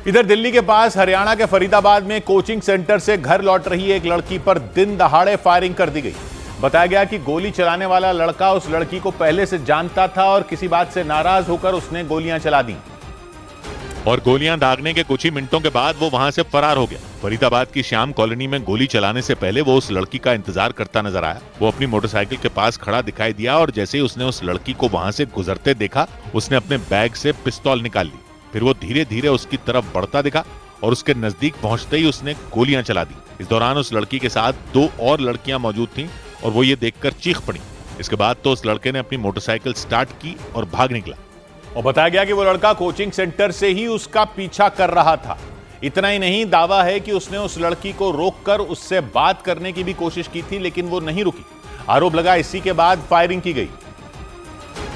इधर दिल्ली के पास हरियाणा के फरीदाबाद में कोचिंग सेंटर से घर लौट रही एक लड़की पर दिन दहाड़े फायरिंग कर दी गई। बताया गया कि गोली चलाने वाला लड़का उस लड़की को पहले से जानता था और किसी बात से नाराज होकर उसने गोलियां चला दी और गोलियां दागने के कुछ ही मिनटों के बाद वो वहां से फरार हो गया। फरीदाबाद की श्याम कॉलोनी में गोली चलाने से पहले वो उस लड़की का इंतजार करता नजर आया। वो अपनी मोटरसाइकिल के पास खड़ा दिखाई दिया और जैसे ही उसने उस लड़की को वहां से गुजरते देखा, उसने अपने बैग से पिस्तौल निकाल ली। फिर वो धीरे धीरे उसकी तरफ बढ़ता दिखा और उसके नजदीक पहुंचते ही उसने गोलियां चला दी। इस दौरान उस लड़की के साथ दो और लड़कियां मौजूद थीं और वो ये देखकर चीख पड़ी। इसके बाद तो उस लड़के ने अपनी मोटरसाइकिल स्टार्ट की और भाग निकला। और बताया गया कि वो लड़का कोचिंग सेंटर से ही उसका पीछा कर रहा था। इतना ही नहीं, दावा है कि उसने उस लड़की को रोककर उससे बात करने की भी कोशिश की थी, लेकिन वो नहीं रुकी। आरोप लगा इसी के बाद फायरिंग की गई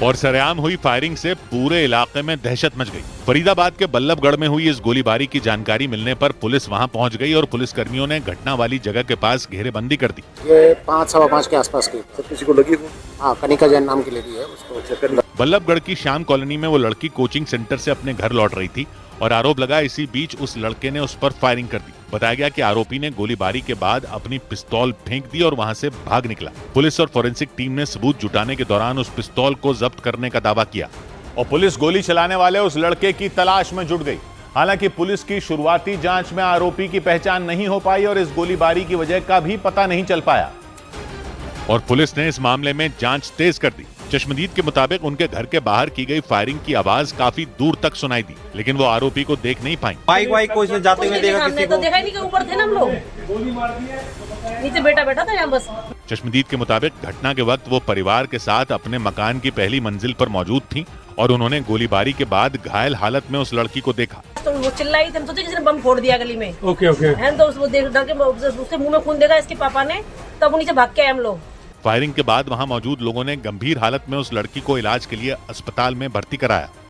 और सरेआम हुई फायरिंग से पूरे इलाके में दहशत मच गई। फरीदाबाद के बल्लभगढ़ में हुई इस गोलीबारी की जानकारी मिलने पर पुलिस वहां पहुंच गई और पुलिसकर्मियों ने घटना वाली जगह के पास घेरेबंदी कर दी। ये 5-5:15 के आसपास की किसी को लगी हो? हाँ, कनिका जैन नाम की लेडी है उसको। बल्लभगढ़ की श्याम कॉलोनी में वो लड़की कोचिंग सेंटर से अपने घर लौट रही थी और आरोप लगा इसी बीच उस लड़के ने उस पर फायरिंग कर दी। बताया गया कि आरोपी ने गोलीबारी के बाद अपनी पिस्तौल फेंक दी और वहां से भाग निकला। पुलिस और फोरेंसिक टीम ने सबूत जुटाने के दौरान उस पिस्तौल को जब्त करने का दावा किया और पुलिस गोली चलाने वाले उस लड़के की तलाश में जुट गई। हालांकि पुलिस की शुरुआती जांच में आरोपी की पहचान नहीं हो पाई और इस गोलीबारी की वजह का भी पता नहीं चल पाया और पुलिस ने इस मामले में जांच तेज कर दी। चश्मदीद के मुताबिक उनके घर के बाहर की गई फायरिंग की आवाज काफी दूर तक सुनाई दी, लेकिन वो आरोपी को देख नहीं पाई। बाइक वाइक को इसने जाते हुए देखा? हमने तो देखा ही नहीं कि ऊपर थे ना हम लोग, नीचे बेटा बैठा था यहाँ बस। चश्मदीद के मुताबिक घटना के वक्त वो परिवार के साथ अपने मकान की पहली मंजिल पर मौजूद थीं और उन्होंने गोलीबारी के बाद घायल हालत में उस लड़की को देखा। तो वो चिल्लाई थी, हम सोचे किसी ने बम फोड़ दिया गली में। ओके है तो उसको देख डर के उसके मुंह में खून देखा इसके पापा ने, तब वो नीचे भाग के आए हम लोग। फायरिंग के बाद वहां मौजूद लोगों ने गंभीर हालत में उस लड़की को इलाज के लिए अस्पताल में भर्ती कराया।